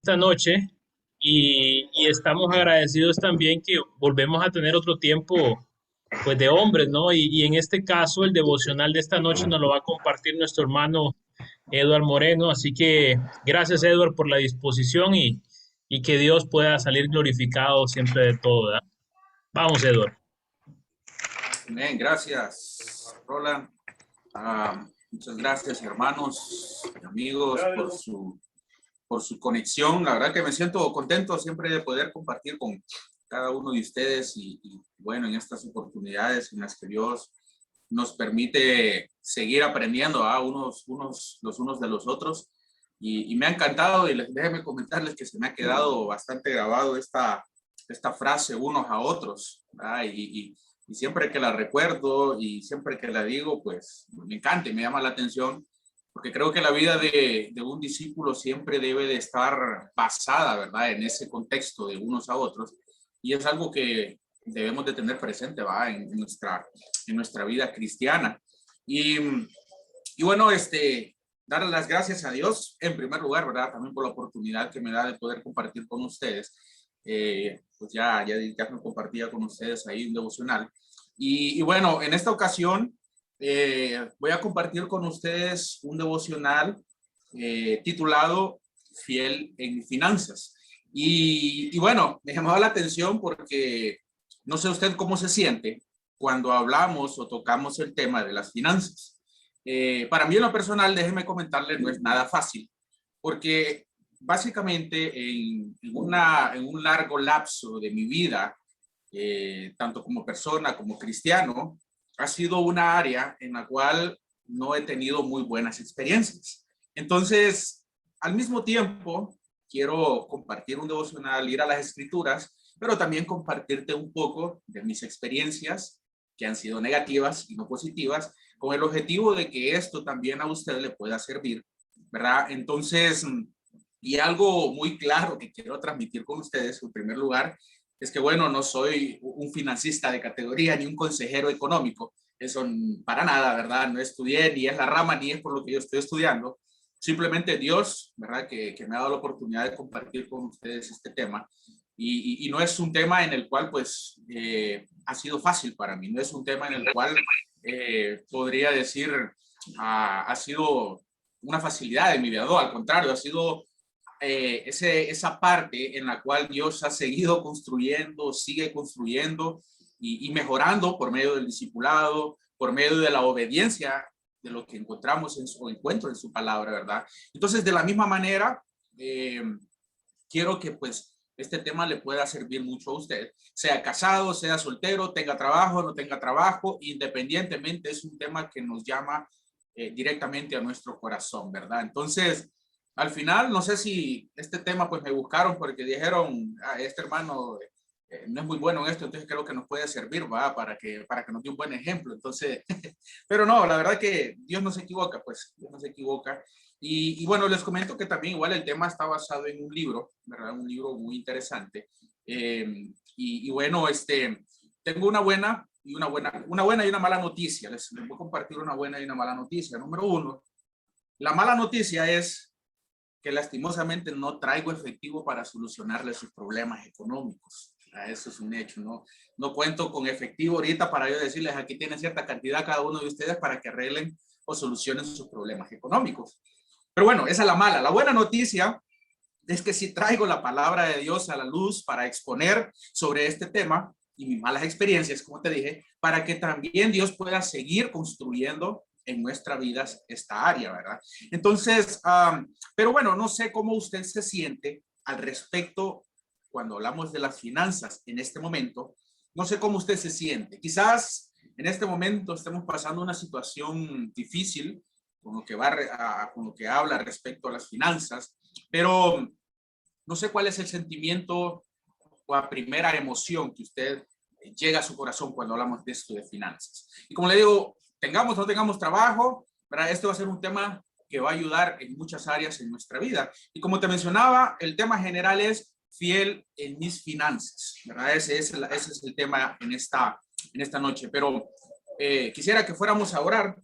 esta noche y estamos agradecidos también que volvemos a tener otro tiempo pues de hombres, ¿no? Y en este caso el devocional de esta noche nos lo va a compartir nuestro hermano Eduard Moreno, así que gracias Eduard por la disposición y que Dios pueda salir glorificado siempre de todo, ¿verdad? Vamos Eduard. Bien, gracias, Roland. Muchas gracias, hermanos y amigos, por su conexión. La verdad que me siento contento siempre de poder compartir con cada uno de ustedes bueno, en estas oportunidades en las que Dios nos permite seguir aprendiendo los unos de los otros. Y me ha encantado y déjenme comentarles que se me ha quedado bastante grabado esta frase unos a otros, ¿verdad? Y siempre que la recuerdo y siempre que la digo, pues me encanta y me llama la atención, porque creo que la vida de un discípulo siempre debe de estar basada, ¿verdad?, en ese contexto de unos a otros. Y es algo que debemos de tener presente, ¿va?, en nuestra vida cristiana. Y, y bueno, darle las gracias a Dios en primer lugar, ¿verdad?, también por la oportunidad que me da de poder compartir con ustedes. Pues ya me compartía con ustedes ahí un devocional. Y bueno, en esta ocasión voy a compartir con ustedes un devocional titulado Fiel en Finanzas. Y bueno, me llamaba la atención porque no sé usted cómo se siente cuando hablamos o tocamos el tema de las finanzas. Para mí en lo personal, déjeme comentarle, no es nada fácil, porque básicamente en un largo lapso de mi vida, tanto como persona como cristiano, ha sido una área en la cual no he tenido muy buenas experiencias. Entonces, al mismo tiempo, quiero compartir un devocional, ir a las escrituras, pero también compartirte un poco de mis experiencias que han sido negativas y no positivas, con el objetivo de que esto también a usted le pueda servir, ¿verdad? Entonces, y algo muy claro que quiero transmitir con ustedes, en primer lugar, es que, bueno, no soy un financista de categoría ni un consejero económico. Eso para nada, ¿verdad? No estudié, ni es la rama, ni es por lo que yo estoy estudiando. Simplemente Dios, ¿verdad?, que me ha dado la oportunidad de compartir con ustedes este tema. Y no es un tema en el cual, pues, ha sido fácil para mí. No es un tema en el cual podría decir ha sido una facilidad de mi vida. No, al contrario, ha sido esa parte en la cual Dios ha seguido construyendo, sigue construyendo y mejorando por medio del discipulado, por medio de la obediencia de lo que encontramos o encuentro en su palabra, ¿verdad? Entonces, de la misma manera, quiero que pues este tema le pueda servir mucho a usted, sea casado, sea soltero, tenga trabajo, no tenga trabajo, independientemente, es un tema que nos llama directamente a nuestro corazón, ¿verdad? Entonces, al final, no sé si este tema pues me buscaron porque dijeron, este hermano no es muy bueno en esto, entonces creo que nos puede servir, ¿va? Para que nos dé un buen ejemplo. Entonces, pero no, la verdad que Dios no se equivoca, pues Dios no se equivoca. Y bueno, les comento que también igual el tema está basado en un libro, ¿verdad? Un libro muy interesante. Y bueno, tengo una buena y una mala noticia. Les voy a compartir una buena y una mala noticia. Número uno, la mala noticia es que lastimosamente no traigo efectivo para solucionarle sus problemas económicos. Eso es un hecho, ¿no? No cuento con efectivo ahorita para yo decirles aquí tienen cierta cantidad cada uno de ustedes para que arreglen o solucionen sus problemas económicos. Pero bueno, esa es la mala. La buena noticia es que sí traigo la palabra de Dios a la luz para exponer sobre este tema y mis malas experiencias, como te dije, para que también Dios pueda seguir construyendo en nuestras vidas esta área, ¿verdad? Entonces, pero bueno, no sé cómo usted se siente al respecto cuando hablamos de las finanzas en este momento. No sé cómo usted se siente. Quizás en este momento estemos pasando una situación difícil con lo que con lo que habla respecto a las finanzas, pero no sé cuál es el sentimiento o la primera emoción que usted llega a su corazón cuando hablamos de esto de finanzas. Y como le digo, tengamos o no tengamos trabajo, ¿verdad? Este va a ser un tema que va a ayudar en muchas áreas en nuestra vida. Y como te mencionaba, el tema general es fiel en mis finanzas, ¿verdad? Ese es el tema en esta noche. Pero quisiera que fuéramos a orar,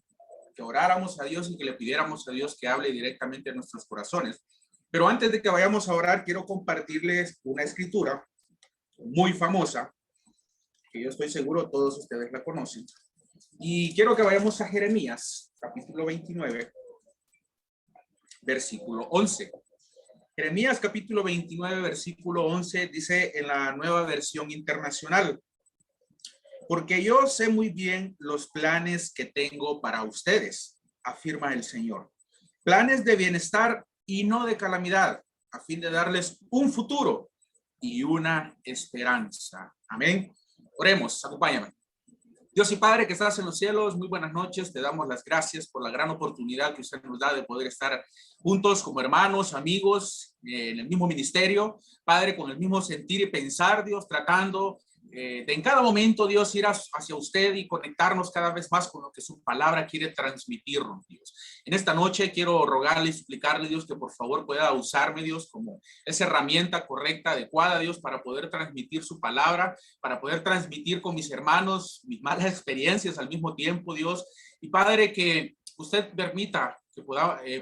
que oráramos a Dios y que le pidiéramos a Dios que hable directamente en nuestros corazones. Pero antes de que vayamos a orar, quiero compartirles una escritura muy famosa, que yo estoy seguro todos ustedes la conocen. Y quiero que vayamos a Jeremías, capítulo 29, versículo 11. Jeremías capítulo 29, versículo 11 dice en la Nueva Versión Internacional: porque yo sé muy bien los planes que tengo para ustedes, afirma el Señor. Planes de bienestar y no de calamidad, a fin de darles un futuro y una esperanza. Amén. Oremos, acompáñame. Dios y Padre que estás en los cielos, muy buenas noches. Te damos las gracias por la gran oportunidad que usted nos da de poder estar juntos como hermanos, amigos, en el mismo ministerio. Padre, con el mismo sentir y pensar, Dios, tratando de en cada momento, Dios, ir hacia usted y conectarnos cada vez más con lo que su palabra quiere transmitirnos, Dios. En esta noche quiero rogarle y suplicarle, Dios, que por favor pueda usarme, Dios, como esa herramienta correcta, adecuada, Dios, para poder transmitir su palabra, para poder transmitir con mis hermanos mis malas experiencias al mismo tiempo, Dios. Y Padre, que usted permita que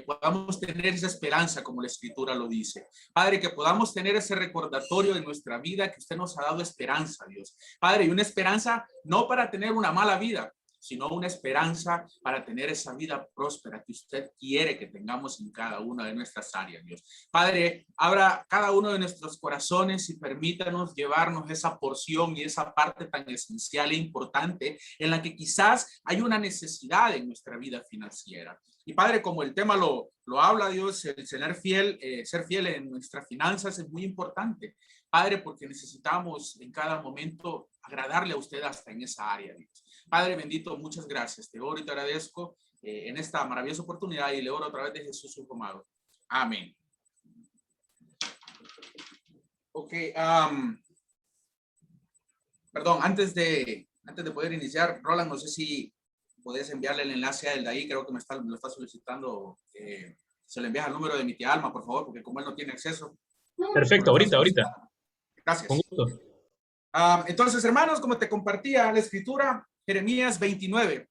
podamos tener esa esperanza como la Escritura lo dice. Padre, que podamos tener ese recordatorio en nuestra vida que usted nos ha dado esperanza, Dios. Padre, y una esperanza no para tener una mala vida, sino una esperanza para tener esa vida próspera que usted quiere que tengamos en cada una de nuestras áreas, Dios. Padre, abra cada uno de nuestros corazones y permítanos llevarnos esa porción y esa parte tan esencial e importante en la que quizás hay una necesidad en nuestra vida financiera. Y Padre, como el tema lo habla, Dios, el ser fiel en nuestras finanzas es muy importante. Padre, porque necesitamos en cada momento agradarle a usted hasta en esa área, Dios. Padre bendito, muchas gracias. Te oro y te agradezco en esta maravillosa oportunidad y le oro a través de Jesús su amado. Amén. Ok, perdón, antes de poder iniciar, Roland, no sé si podés enviarle el enlace a él de ahí, creo que me lo está solicitando. Se le envía el número de mi tía Alma, por favor, porque como él no tiene acceso. Perfecto, ahorita. Con Gracias. gusto. Entonces, hermanos, como te compartía la escritura, Jeremías 29,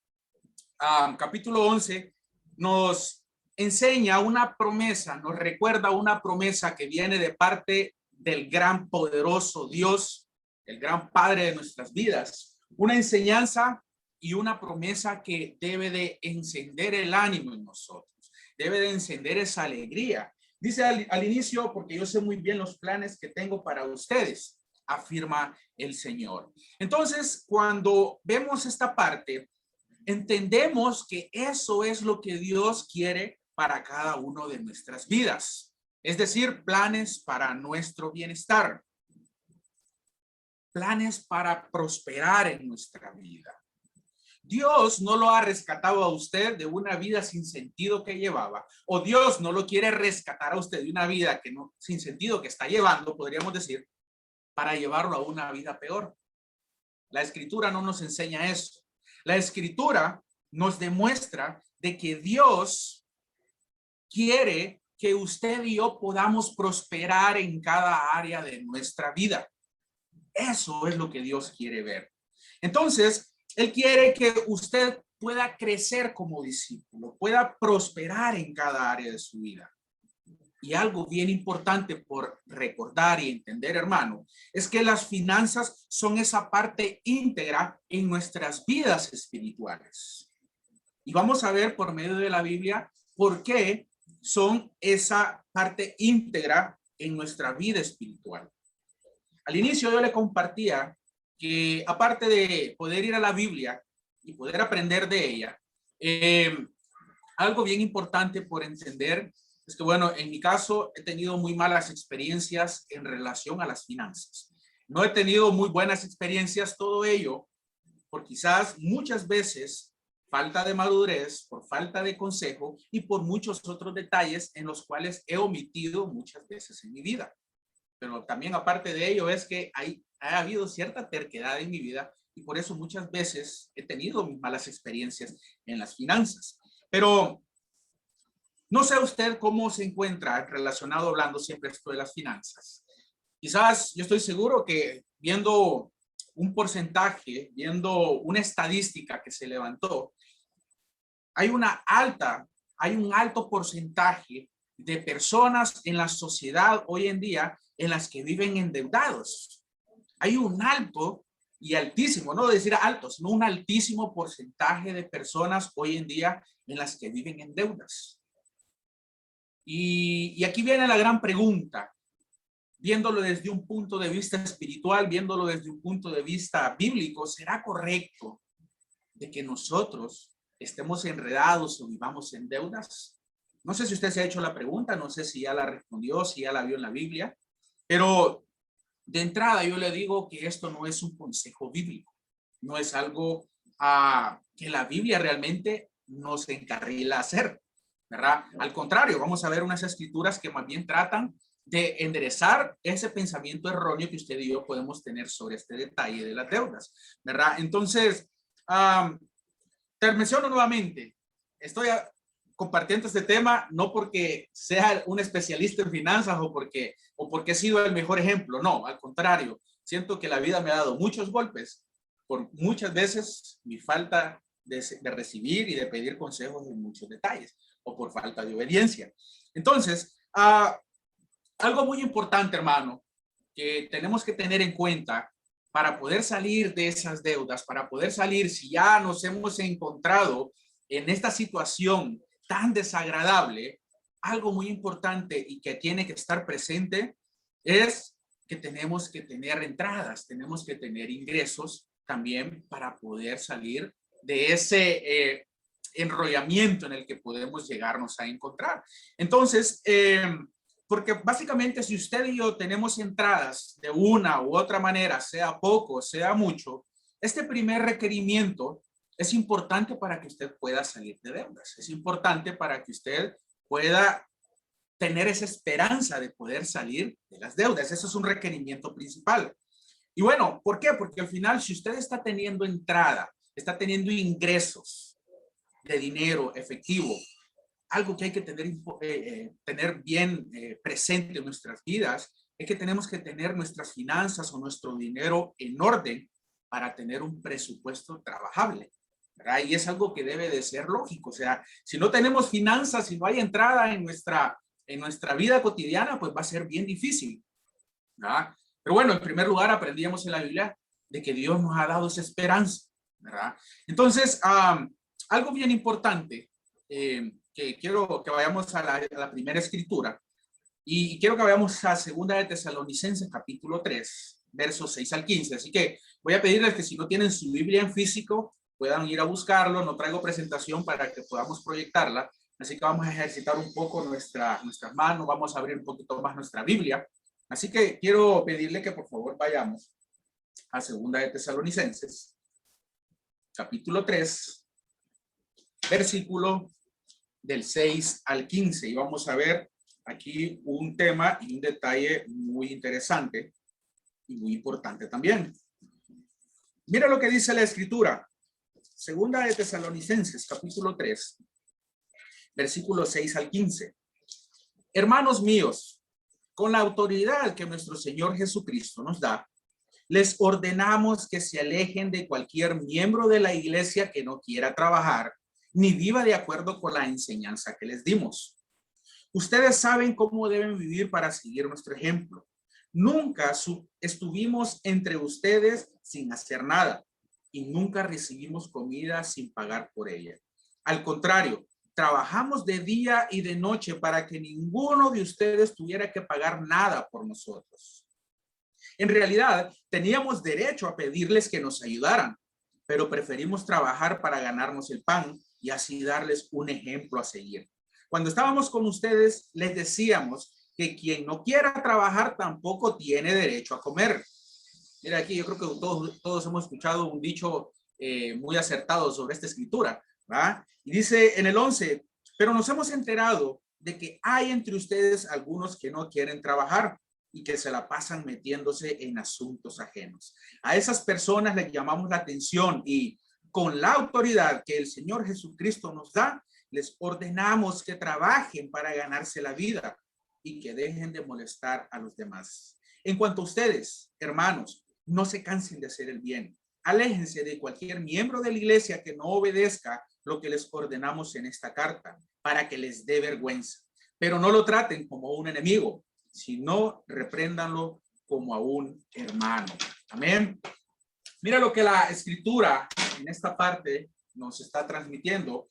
capítulo 11, nos enseña una promesa, nos recuerda una promesa que viene de parte del gran poderoso Dios, el gran Padre de nuestras vidas. Una enseñanza y una promesa que debe de encender el ánimo en nosotros, debe de encender esa alegría. Dice al inicio, porque yo sé muy bien los planes que tengo para ustedes, afirma el Señor. Entonces, cuando vemos esta parte, entendemos que eso es lo que Dios quiere para cada uno de nuestras vidas. Es decir, planes para nuestro bienestar. Planes para prosperar en nuestra vida. Dios no lo ha rescatado a usted de una vida sin sentido que llevaba, o Dios no lo quiere rescatar a usted de una vida que no, sin sentido que está llevando, podríamos decir, para llevarlo a una vida peor. La Escritura no nos enseña eso. La Escritura nos demuestra de que Dios quiere que usted y yo podamos prosperar en cada área de nuestra vida. Eso es lo que Dios quiere ver. Entonces, Él quiere que usted pueda crecer como discípulo, pueda prosperar en cada área de su vida. Y algo bien importante por recordar y entender, hermano, es que las finanzas son esa parte íntegra en nuestras vidas espirituales. Y vamos a ver por medio de la Biblia por qué son esa parte íntegra en nuestra vida espiritual. Al inicio yo le compartía que aparte de poder ir a la Biblia y poder aprender de ella, algo bien importante por entender es que, bueno, en mi caso he tenido muy malas experiencias en relación a las finanzas. No he tenido muy buenas experiencias, todo ello, por quizás muchas veces falta de madurez, por falta de consejo y por muchos otros detalles en los cuales he omitido muchas veces en mi vida. Pero también aparte de ello es que ha habido cierta terquedad en mi vida y por eso muchas veces he tenido mis malas experiencias en las finanzas. Pero no sé usted cómo se encuentra relacionado, hablando siempre esto de las finanzas. Quizás yo estoy seguro que viendo un porcentaje, viendo una estadística que se levantó, hay un alto porcentaje de personas en la sociedad hoy en día en las que viven endeudados. Hay un alto y altísimo, no decir alto, sino un altísimo porcentaje de personas hoy en día en las que viven en deudas. Y aquí viene la gran pregunta, viéndolo desde un punto de vista espiritual, viéndolo desde un punto de vista bíblico, ¿será correcto de que nosotros estemos enredados o vivamos en deudas? No sé si usted se ha hecho la pregunta, no sé si ya la respondió, si ya la vio en la Biblia, pero de entrada yo le digo que esto no es un consejo bíblico, no es algo que la Biblia realmente nos encarrila a hacer, ¿verdad? Al contrario, vamos a ver unas escrituras que más bien tratan de enderezar ese pensamiento erróneo que usted y yo podemos tener sobre este detalle de las deudas, ¿verdad? Entonces, te menciono nuevamente, estoy compartiendo este tema no porque sea un especialista en finanzas o porque he sido el mejor ejemplo, no, al contrario, siento que la vida me ha dado muchos golpes por muchas veces mi falta de recibir y de pedir consejos en muchos detalles o por falta de obediencia. Entonces, algo muy importante, hermano, que tenemos que tener en cuenta para poder salir de esas deudas, para poder salir si ya nos hemos encontrado en esta situación tan desagradable, algo muy importante y que tiene que estar presente es que tenemos que tener entradas, tenemos que tener ingresos también para poder salir de ese enrollamiento en el que podemos llegarnos a encontrar. Entonces, porque básicamente si usted y yo tenemos entradas de una u otra manera, sea poco, sea mucho, este primer requerimiento es importante para que usted pueda salir de deudas. Es importante para que usted pueda tener esa esperanza de poder salir de las deudas. Eso es un requerimiento principal. Y bueno, ¿por qué? Porque al final, si usted está teniendo entrada, está teniendo ingresos de dinero efectivo, algo que hay que tener bien presente en nuestras vidas es que tenemos que tener nuestras finanzas o nuestro dinero en orden para tener un presupuesto trabajable, ¿verdad? Y es algo que debe de ser lógico. O sea, si no tenemos finanzas, si no hay entrada en nuestra vida cotidiana, pues va a ser bien difícil, ¿verdad? Pero bueno, en primer lugar aprendíamos en la Biblia de que Dios nos ha dado esa esperanza, ¿verdad? Entonces, algo bien importante que quiero que vayamos a la primera escritura y quiero que vayamos a segunda de Tesalonicenses capítulo 3, versos 6 al 15. Así que voy a pedirles que si no tienen su Biblia en físico, puedan ir a buscarlo. No traigo presentación para que podamos proyectarla. Así que vamos a ejercitar un poco nuestras manos, vamos a abrir un poquito más nuestra Biblia. Así que quiero pedirle que por favor vayamos a segunda de Tesalonicenses, capítulo 3, versículo del 6 al 15. Y vamos a ver aquí un tema y un detalle muy interesante y muy importante también. Mira lo que dice la escritura. Segunda de Tesalonicenses, capítulo 3, versículo 6 al 15. Hermanos míos, con la autoridad que nuestro Señor Jesucristo nos da, les ordenamos que se alejen de cualquier miembro de la iglesia que no quiera trabajar ni viva de acuerdo con la enseñanza que les dimos. Ustedes saben cómo deben vivir para seguir nuestro ejemplo. Nunca estuvimos entre ustedes sin hacer nada y nunca recibimos comida sin pagar por ella. Al contrario, trabajamos de día y de noche para que ninguno de ustedes tuviera que pagar nada por nosotros. En realidad, teníamos derecho a pedirles que nos ayudaran, pero preferimos trabajar para ganarnos el pan y así darles un ejemplo a seguir. Cuando estábamos con ustedes, les decíamos que quien no quiera trabajar tampoco tiene derecho a comer. Mira aquí, yo creo que todos hemos escuchado un dicho muy acertado sobre esta escritura, ¿verdad? Y dice en el 11, pero nos hemos enterado de que hay entre ustedes algunos que no quieren trabajar y que se la pasan metiéndose en asuntos ajenos. A esas personas les llamamos la atención y con la autoridad que el Señor Jesucristo nos da, les ordenamos que trabajen para ganarse la vida y que dejen de molestar a los demás. En cuanto a ustedes, hermanos, no se cansen de hacer el bien. Aléjense de cualquier miembro de la iglesia que no obedezca lo que les ordenamos en esta carta, para que les dé vergüenza. pero no lo traten como un enemigo, sino repréndanlo como a un hermano. Amén. Mira lo que la escritura en esta parte nos está transmitiendo.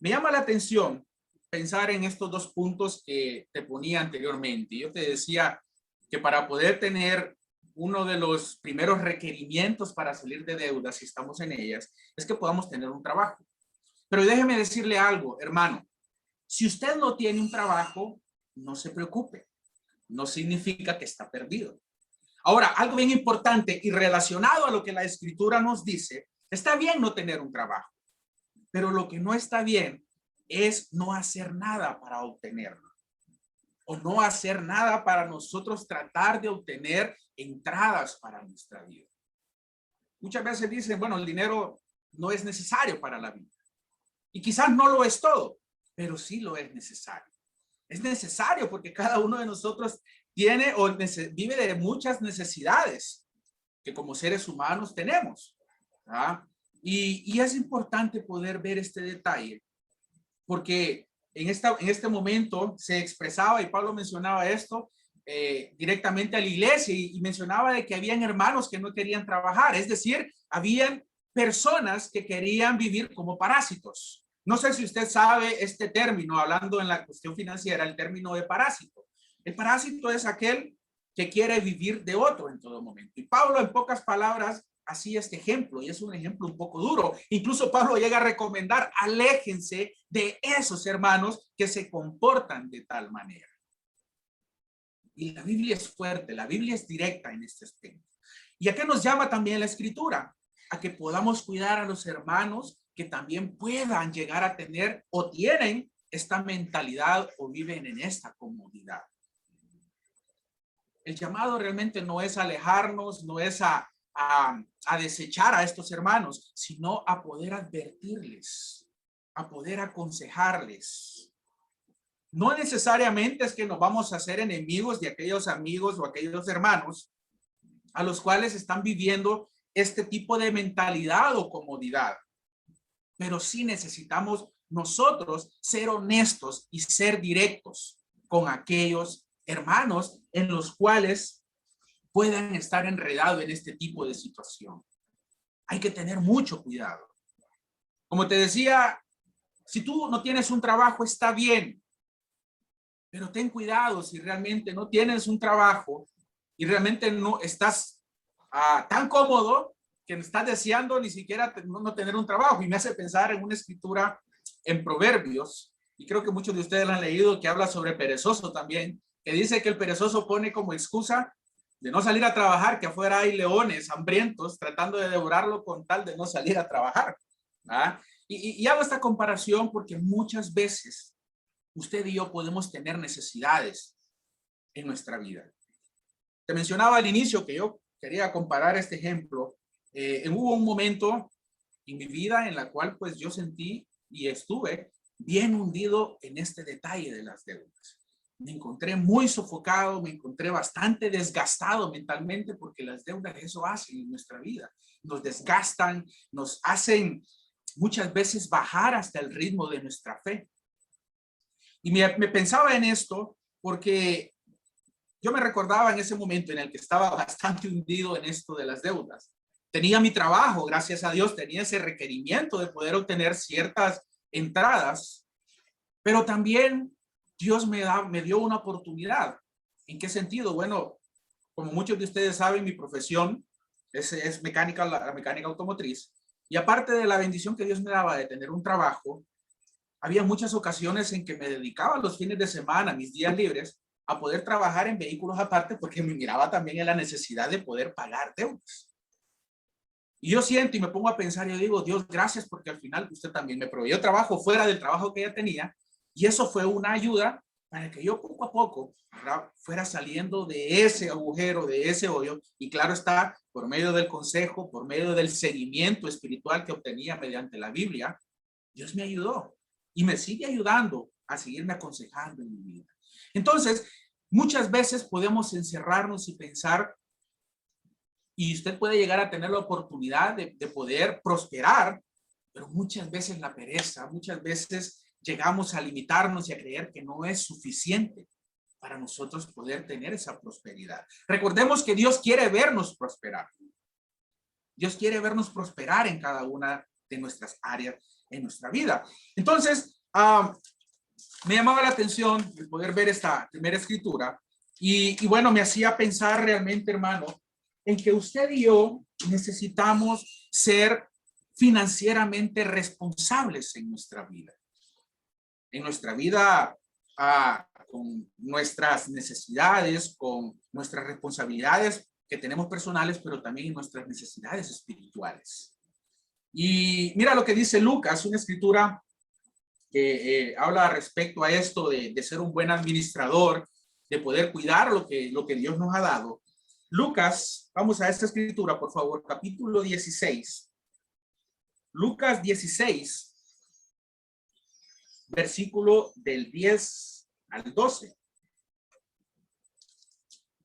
Me llama la atención pensar en estos dos puntos que te ponía anteriormente. Yo te decía que para poder tener uno de los primeros requerimientos para salir de deudas, si estamos en ellas, es que podamos tener un trabajo. Pero déjeme decirle algo, hermano. Si usted no tiene un trabajo, no se preocupe. No significa que está perdido. Ahora, algo bien importante y relacionado a lo que la escritura nos dice, está bien no tener un trabajo, pero lo que no está bien es no hacer nada para obtenerlo o no hacer nada para nosotros tratar de obtener entradas para nuestra vida. Muchas veces dicen, bueno, el dinero no es necesario para la vida y quizás no lo es todo, pero sí lo es necesario. Es necesario porque cada uno de nosotros tiene o vive de muchas necesidades que como seres humanos tenemos. ¿Ah? Y es importante poder ver este detalle porque en este momento se expresaba, y Pablo mencionaba esto directamente a la iglesia y mencionaba de que habían hermanos que no querían trabajar, es decir, habían personas que querían vivir como parásitos. No sé si usted sabe este término, hablando en la cuestión financiera, el término de parásito. El parásito es aquel que quiere vivir de otro en todo momento. Y Pablo, en pocas palabras, hacía este ejemplo, y es un ejemplo un poco duro. Incluso Pablo llega a recomendar, aléjense de esos hermanos que se comportan de tal manera. Y la Biblia es fuerte, la Biblia es directa en este aspecto. ¿Y a qué nos llama también la escritura? A que podamos cuidar a los hermanos que también puedan llegar a tener o tienen esta mentalidad o viven en esta comodidad. El llamado realmente no es alejarnos, no es a desechar a estos hermanos, sino a poder advertirles, a poder aconsejarles. No necesariamente es que nos vamos a hacer enemigos de aquellos amigos o aquellos hermanos a los cuales están viviendo este tipo de mentalidad o comodidad. Pero sí necesitamos nosotros ser honestos y ser directos con aquellos hermanos en los cuales puedan estar enredados en este tipo de situación. Hay que tener mucho cuidado. Como te decía, si tú no tienes un trabajo, está bien, pero ten cuidado si realmente no tienes un trabajo y realmente no estás tan cómodo que no estás deseando ni siquiera no tener un trabajo. Y me hace pensar en una escritura en Proverbios, y creo que muchos de ustedes la han leído, que habla sobre perezoso también, que dice que el perezoso pone como excusa de no salir a trabajar, que afuera hay leones hambrientos tratando de devorarlo con tal de no salir a trabajar. ¿Ah? Y hago esta comparación porque muchas veces usted y yo podemos tener necesidades en nuestra vida. Te mencionaba al inicio que yo quería comparar este ejemplo. Hubo un momento en mi vida en la cual pues yo sentí y estuve bien hundido en este detalle de las deudas. Me encontré muy sofocado, me encontré bastante desgastado mentalmente porque las deudas eso hacen en nuestra vida. Nos desgastan, nos hacen muchas veces bajar hasta el ritmo de nuestra fe. Y me pensaba en esto porque yo me recordaba en ese momento en el que estaba bastante hundido en esto de las deudas. Tenía mi trabajo, gracias a Dios, tenía ese requerimiento de poder obtener ciertas entradas, pero también Dios me dio una oportunidad. ¿En qué sentido? Bueno, como muchos de ustedes saben, mi profesión es mecánica, la mecánica automotriz, y aparte de la bendición que Dios me daba de tener un trabajo, había muchas ocasiones en que me dedicaba los fines de semana, mis días libres, a poder trabajar en vehículos aparte porque me miraba también en la necesidad de poder pagar deudas. Y yo siento y me pongo a pensar, yo digo, Dios, gracias porque al final usted también me proveyó trabajo fuera del trabajo que ya tenía y eso fue una ayuda para que yo poco a poco, ¿verdad?, fuera saliendo de ese agujero, de ese hoyo. Y claro está, por medio del consejo, por medio del seguimiento espiritual que obtenía mediante la Biblia, Dios me ayudó y me sigue ayudando a seguirme aconsejando en mi vida. Entonces, muchas veces podemos encerrarnos y pensar, y usted puede llegar a tener la oportunidad de poder prosperar, pero muchas veces la pereza, muchas veces llegamos a limitarnos y a creer que no es suficiente para nosotros poder tener esa prosperidad. Recordemos que Dios quiere vernos prosperar. Dios quiere vernos prosperar en cada una de nuestras áreas en nuestra vida. Entonces, me llamaba la atención el poder ver esta primera escritura y bueno, me hacía pensar realmente, hermano, en que usted y yo necesitamos ser financieramente responsables en nuestra vida. En nuestra vida, con nuestras necesidades, con nuestras responsabilidades que tenemos personales, pero también en nuestras necesidades espirituales. Y mira lo que dice Lucas, una escritura que habla respecto a esto de ser un buen administrador, de poder cuidar lo que Dios nos ha dado. Lucas, vamos a esta escritura, por favor, capítulo 16. Lucas 16, versículo del 10 al 12.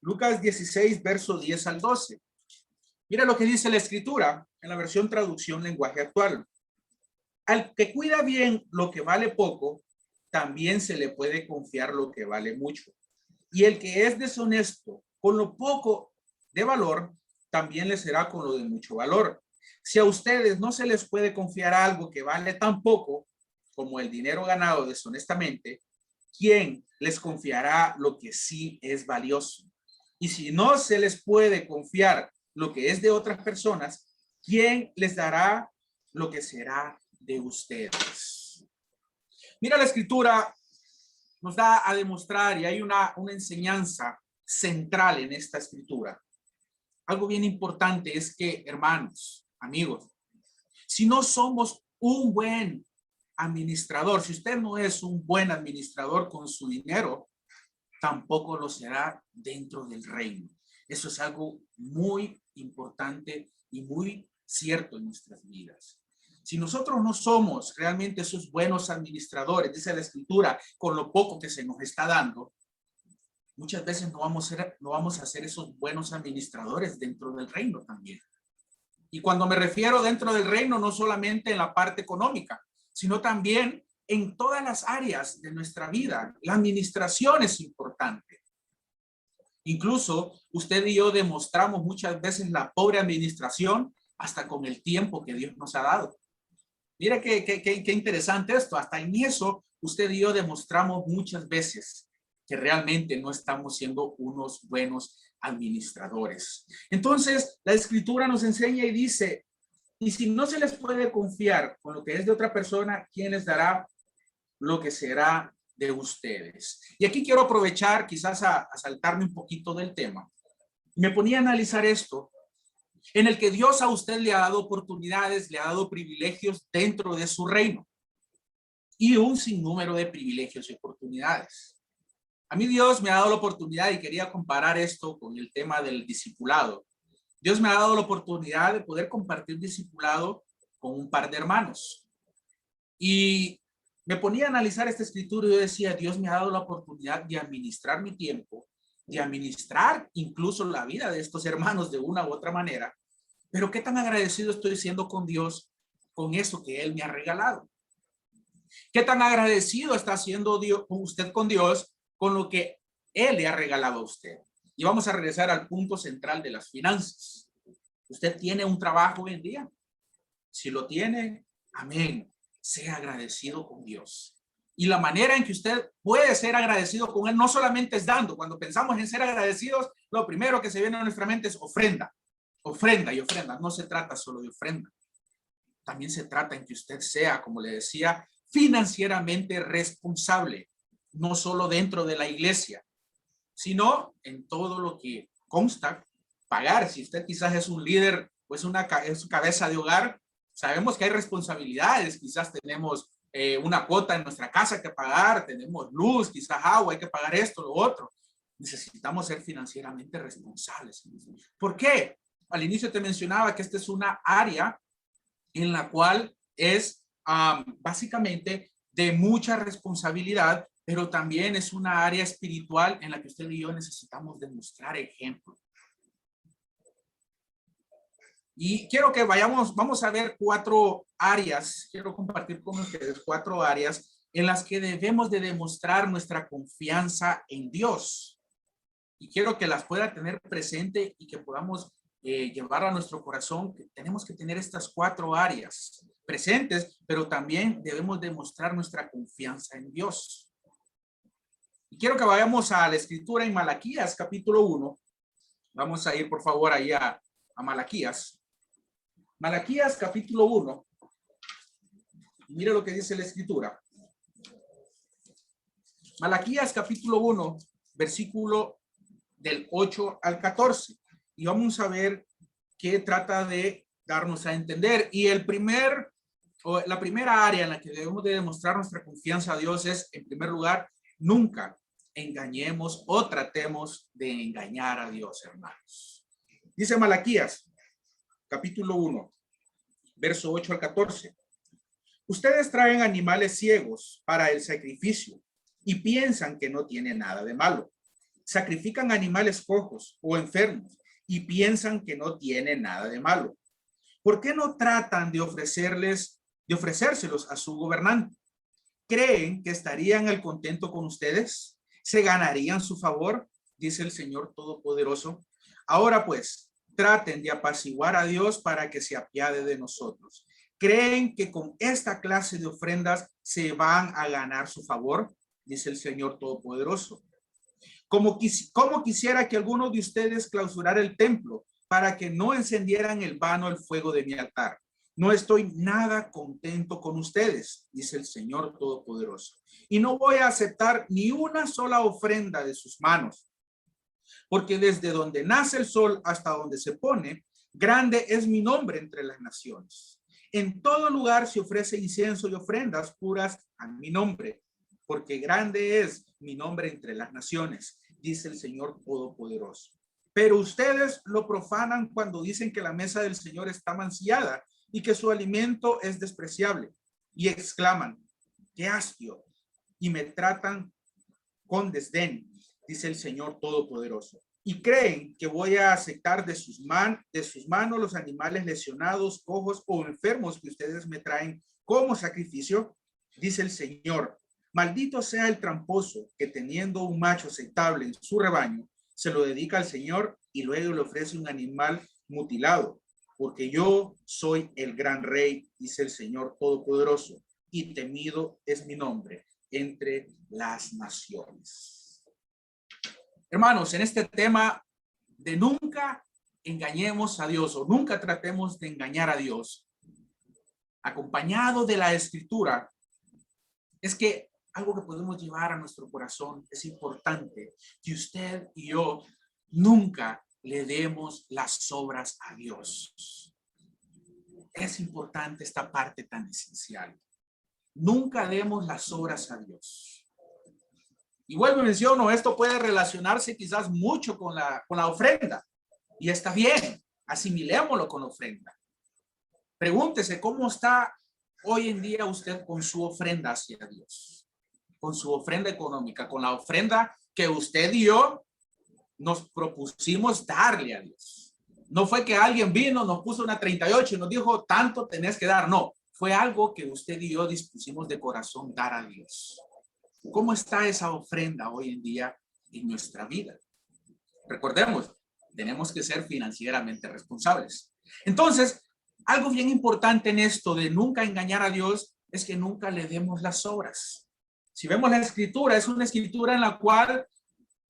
Lucas 16, verso 10 al 12. Mira lo que dice la escritura en la versión traducción lenguaje actual. Al que cuida bien lo que vale poco, también se le puede confiar lo que vale mucho. Y el que es deshonesto con lo poco de valor, también le será con lo de mucho valor. Si a ustedes no se les puede confiar algo que vale tan poco como el dinero ganado deshonestamente, ¿quién les confiará lo que sí es valioso? Y si no se les puede confiar lo que es de otras personas, ¿quién les dará lo que será de ustedes? Mira, la escritura nos da a demostrar, y hay una enseñanza central en esta escritura. Algo bien importante es que, hermanos, amigos, si no somos un buen administrador, si usted no es un buen administrador con su dinero, tampoco lo será dentro del reino. Eso es algo muy importante y muy cierto en nuestras vidas. Si nosotros no somos realmente esos buenos administradores, dice la escritura, con lo poco que se nos está dando, muchas veces no vamos a ser esos buenos administradores dentro del reino también. Y cuando me refiero dentro del reino, no solamente en la parte económica, sino también en todas las áreas de nuestra vida. La administración es importante. Incluso usted y yo demostramos muchas veces la pobre administración hasta con el tiempo que Dios nos ha dado. Mira qué interesante esto. Hasta en eso usted y yo demostramos muchas veces que realmente no estamos siendo unos buenos administradores. Entonces, la escritura nos enseña y dice, y si no se les puede confiar con lo que es de otra persona, ¿quién les dará lo que será de ustedes? Y aquí quiero aprovechar quizás a saltarme un poquito del tema. Me ponía a analizar esto, en el que Dios a usted le ha dado oportunidades, le ha dado privilegios dentro de su reino y un sinnúmero de privilegios y oportunidades. A mí Dios me ha dado la oportunidad, y quería comparar esto con el tema del discipulado. Dios me ha dado la oportunidad de poder compartir discipulado con un par de hermanos. Y me ponía a analizar esta escritura y yo decía, Dios me ha dado la oportunidad de administrar mi tiempo, de administrar incluso la vida de estos hermanos de una u otra manera. Pero qué tan agradecido estoy siendo con Dios con eso que Él me ha regalado. Qué tan agradecido está siendo usted con Dios con lo que Él le ha regalado a usted. Y vamos a regresar al punto central de las finanzas. ¿Usted tiene un trabajo hoy en día? Si lo tiene, amén. Sea agradecido con Dios. Y la manera en que usted puede ser agradecido con Él no solamente es dando. Cuando pensamos en ser agradecidos, lo primero que se viene a nuestra mente es ofrenda. Ofrenda y ofrenda. No se trata solo de ofrenda. También se trata en que usted sea, como le decía, financieramente responsable. No solo dentro de la iglesia, sino en todo lo que consta pagar. Si usted quizás es un líder o es su cabeza de hogar, sabemos que hay responsabilidades. Quizás tenemos una cuota en nuestra casa que pagar, tenemos luz, quizás agua, hay que pagar esto, lo otro. Necesitamos ser financieramente responsables. ¿Por qué? Al inicio te mencionaba que esta es una área en la cual es básicamente de mucha responsabilidad, pero también es una área espiritual en la que usted y yo necesitamos demostrar ejemplo. Y quiero que vamos a ver 4 áreas, quiero compartir con ustedes 4 áreas en las que debemos de demostrar nuestra confianza en Dios. Y quiero que las pueda tener presente y que podamos llevar a nuestro corazón, que tenemos que tener estas 4 áreas presentes, pero también debemos demostrar nuestra confianza en Dios. Y quiero que vayamos a la escritura en Malaquías capítulo 1. Vamos a ir por favor ahí a Malaquías. Malaquías capítulo 1. Mire lo que dice la escritura. Malaquías capítulo 1, versículo del 8 al 14. Y vamos a ver qué trata de darnos a entender. Y la primera área en la que debemos de demostrar nuestra confianza a Dios es, en primer lugar, nunca engañemos o tratemos de engañar a Dios, hermanos. Dice Malaquías, capítulo 1, verso 8 al 14. Ustedes traen animales ciegos para el sacrificio y piensan que no tiene nada de malo. Sacrifican animales cojos o enfermos y piensan que no tiene nada de malo. ¿Por qué no tratan de ofrecérselos a su gobernante? ¿Creen que estarían al contento con ustedes? ¿Se ganarían su favor? Dice el Señor Todopoderoso. Ahora pues, traten de apaciguar a Dios para que se apiade de nosotros. ¿Creen que con esta clase de ofrendas se van a ganar su favor? Dice el Señor Todopoderoso. Como quisiera que alguno de ustedes clausurara el templo para que no encendieran el vano el fuego de mi altar. No estoy nada contento con ustedes, dice el Señor Todopoderoso. Y no voy a aceptar ni una sola ofrenda de sus manos. Porque desde donde nace el sol hasta donde se pone, grande es mi nombre entre las naciones. En todo lugar se ofrece incienso y ofrendas puras a mi nombre, porque grande es mi nombre entre las naciones, dice el Señor Todopoderoso. Pero ustedes lo profanan cuando dicen que la mesa del Señor está mancillada y que su alimento es despreciable, y exclaman, qué hastio, y me tratan con desdén, dice el Señor Todopoderoso. Y creen que voy a aceptar de sus manos los animales lesionados, cojos o enfermos que ustedes me traen como sacrificio, dice el Señor. Maldito sea el tramposo que teniendo un macho aceptable en su rebaño, se lo dedica al Señor y luego le ofrece un animal mutilado, porque yo soy el gran rey, dice el Señor Todopoderoso, y temido es mi nombre entre las naciones. Hermanos, en este tema de nunca engañemos a Dios o nunca tratemos de engañar a Dios, acompañado de la escritura, es que algo que podemos llevar a nuestro corazón es importante que usted y yo nunca le demos las obras a Dios. Es importante esta parte tan esencial. Nunca demos las obras a Dios. Y vuelvo y menciono, esto puede relacionarse quizás mucho con la ofrenda. Y está bien, asimilémoslo con la ofrenda. Pregúntese cómo está hoy en día usted con su ofrenda hacia Dios. Con su ofrenda económica, con la ofrenda que usted y yo nos propusimos darle a Dios. No fue que alguien vino, nos puso una 38 y nos dijo, tanto tenés que dar. No, fue algo que usted y yo dispusimos de corazón dar a Dios. ¿Cómo está esa ofrenda hoy en día en nuestra vida? Recordemos, tenemos que ser financieramente responsables. Entonces, algo bien importante en esto de nunca engañar a Dios es que nunca le demos las obras. Si vemos la escritura, es una escritura en la cual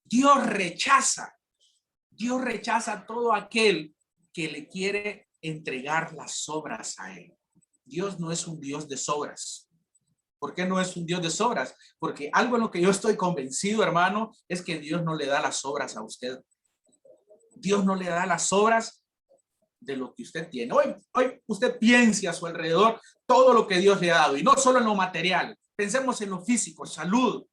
Dios rechaza a todo aquel que le quiere entregar las obras a él. Dios no es un Dios de sobras. ¿Por qué no es un Dios de sobras? Porque algo en lo que yo estoy convencido, hermano, es que Dios no le da las obras a usted. Dios no le da las obras de lo que usted tiene. Hoy usted piense a su alrededor todo lo que Dios le ha dado, y no solo en lo material. Pensemos en lo físico, salud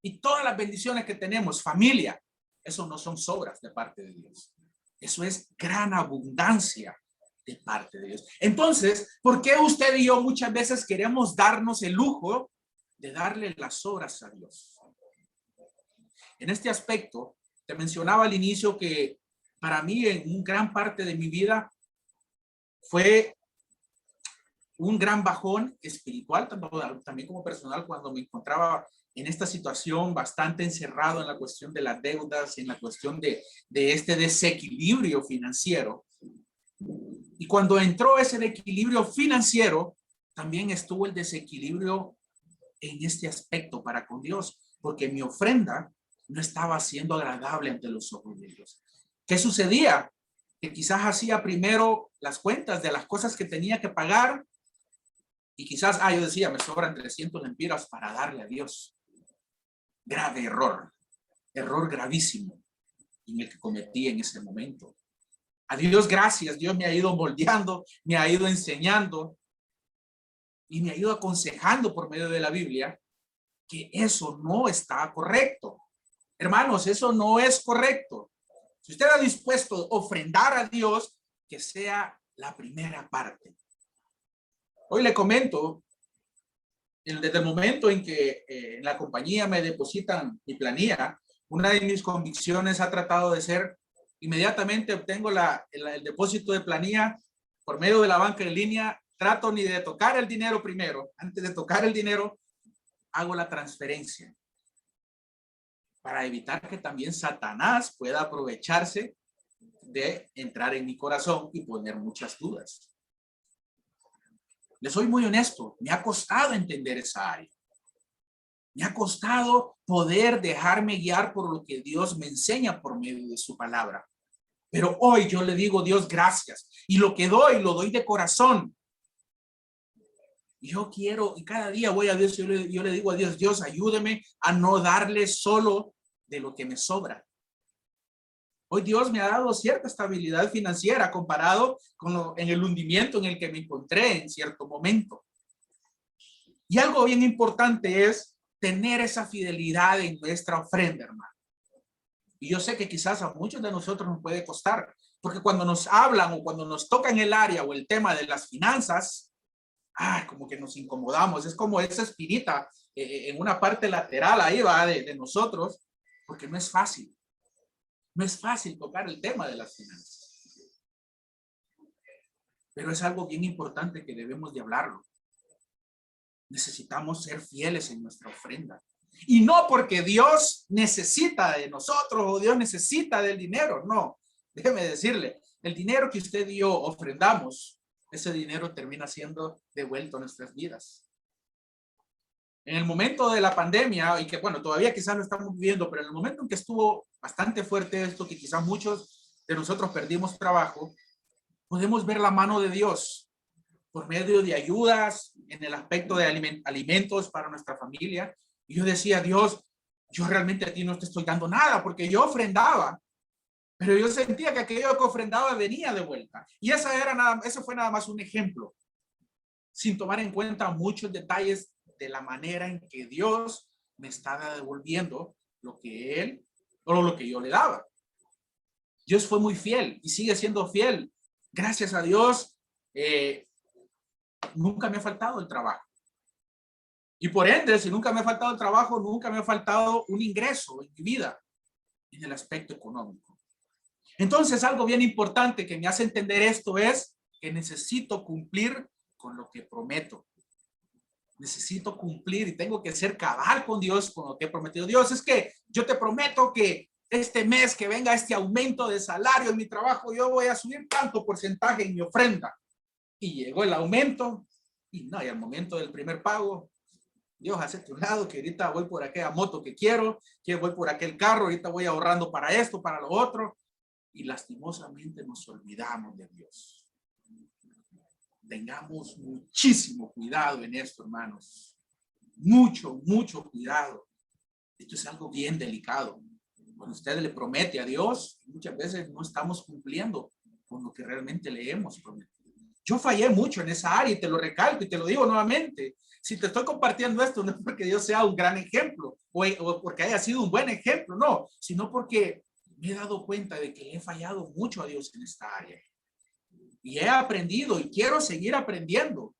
y todas las bendiciones que tenemos, familia. Eso no son sobras de parte de Dios. Eso es gran abundancia de parte de Dios. Entonces, ¿por qué usted y yo muchas veces queremos darnos el lujo de darle las obras a Dios? En este aspecto, te mencionaba al inicio que para mí en gran parte de mi vida fue un gran bajón espiritual, también como personal, cuando me encontraba en esta situación bastante encerrado en la cuestión de las deudas, en la cuestión de este desequilibrio financiero. Y cuando entró ese equilibrio financiero, también estuvo el desequilibrio en este aspecto para con Dios, porque mi ofrenda no estaba siendo agradable ante los ojos de Dios. ¿Qué sucedía? Que quizás hacía primero las cuentas de las cosas que tenía que pagar y quizás, yo decía, me sobran 300 lempiras para darle a Dios. Grave error, error gravísimo en el que cometí en ese momento. A Dios gracias, Dios me ha ido moldeando, me ha ido enseñando y me ha ido aconsejando por medio de la Biblia que eso no está correcto. Hermanos, eso no es correcto. Si usted está dispuesto a ofrendar a Dios, que sea la primera parte. Hoy le comento, desde el momento en que en la compañía me depositan mi planilla, una de mis convicciones ha tratado de ser, inmediatamente obtengo el depósito de planilla por medio de la banca en línea, trato ni de tocar el dinero primero. Antes de tocar el dinero, hago la transferencia para evitar que también Satanás pueda aprovecharse de entrar en mi corazón y poner muchas dudas. Les soy muy honesto, me ha costado entender esa área. Me ha costado poder dejarme guiar por lo que Dios me enseña por medio de su palabra. Pero hoy yo le digo, Dios, gracias. Y lo que doy, lo doy de corazón. Yo quiero, y cada día voy a Dios, yo le digo a Dios, Dios, ayúdeme a no darle solo de lo que me sobra. Hoy Dios me ha dado cierta estabilidad financiera comparado con en el hundimiento en el que me encontré en cierto momento. Y algo bien importante es tener esa fidelidad en nuestra ofrenda, hermano. Y yo sé que quizás a muchos de nosotros nos puede costar, porque cuando nos hablan o cuando nos tocan el área o el tema de las finanzas, como que nos incomodamos. Es como esa espinita en una parte lateral ahí va de nosotros, porque no es fácil. No es fácil tocar el tema de las finanzas. Pero es algo bien importante que debemos de hablarlo. Necesitamos ser fieles en nuestra ofrenda. Y no porque Dios necesita de nosotros o Dios necesita del dinero. No, déjeme decirle, el dinero que usted y yo ofrendamos, ese dinero termina siendo devuelto a nuestras vidas. En el momento de la pandemia, y que bueno, todavía quizás lo estamos viviendo, pero en el momento en que estuvo bastante fuerte esto, que quizás muchos de nosotros perdimos trabajo, podemos ver la mano de Dios por medio de ayudas en el aspecto de alimentos para nuestra familia. Y yo decía, Dios, yo realmente a ti no te estoy dando nada, porque yo ofrendaba, pero yo sentía que aquello que ofrendaba venía de vuelta. Y eso fue nada más un ejemplo, sin tomar en cuenta muchos detalles de la manera en que Dios me estaba devolviendo lo que Él o lo que yo le daba. Dios fue muy fiel y sigue siendo fiel. Gracias a Dios, nunca me ha faltado el trabajo. Y por ende, si nunca me ha faltado el trabajo, nunca me ha faltado un ingreso en mi vida, en el aspecto económico. Entonces, algo bien importante que me hace entender esto es que necesito cumplir con lo que prometo. Necesito cumplir y tengo que ser cabal con Dios, con lo que he prometido. Dios, es que yo te prometo que este mes que venga este aumento de salario en mi trabajo, yo voy a subir tanto porcentaje en mi ofrenda. Y llegó el aumento y no, y al momento del primer pago, Dios, hacete un lado, que ahorita voy por aquella moto que quiero, que voy por aquel carro, ahorita voy ahorrando para esto, para lo otro. Y lastimosamente nos olvidamos de Dios. Tengamos muchísimo cuidado en esto, hermanos. Mucho, mucho cuidado. Esto es algo bien delicado. Cuando usted le promete a Dios, muchas veces no estamos cumpliendo con lo que realmente le hemos prometido. Yo fallé mucho en esa área y te lo recalco y te lo digo nuevamente. Si te estoy compartiendo esto, no es porque Dios sea un gran ejemplo o porque haya sido un buen ejemplo, no, sino porque me he dado cuenta de que he fallado mucho a Dios en esta área. Y he aprendido y quiero seguir aprendiendo,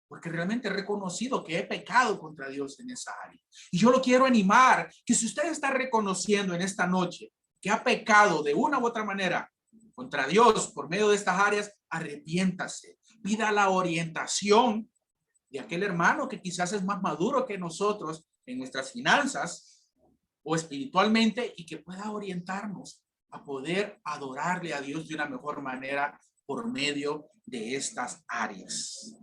porque realmente he reconocido que he pecado contra Dios en esa área. Y yo lo quiero animar, que si usted está reconociendo en esta noche que ha pecado de una u otra manera contra Dios por medio de estas áreas, arrepiéntase. Pida la orientación de aquel hermano que quizás es más maduro que nosotros en nuestras finanzas o espiritualmente y que pueda orientarnos a poder adorarle a Dios de una mejor manera por medio de estas áreas.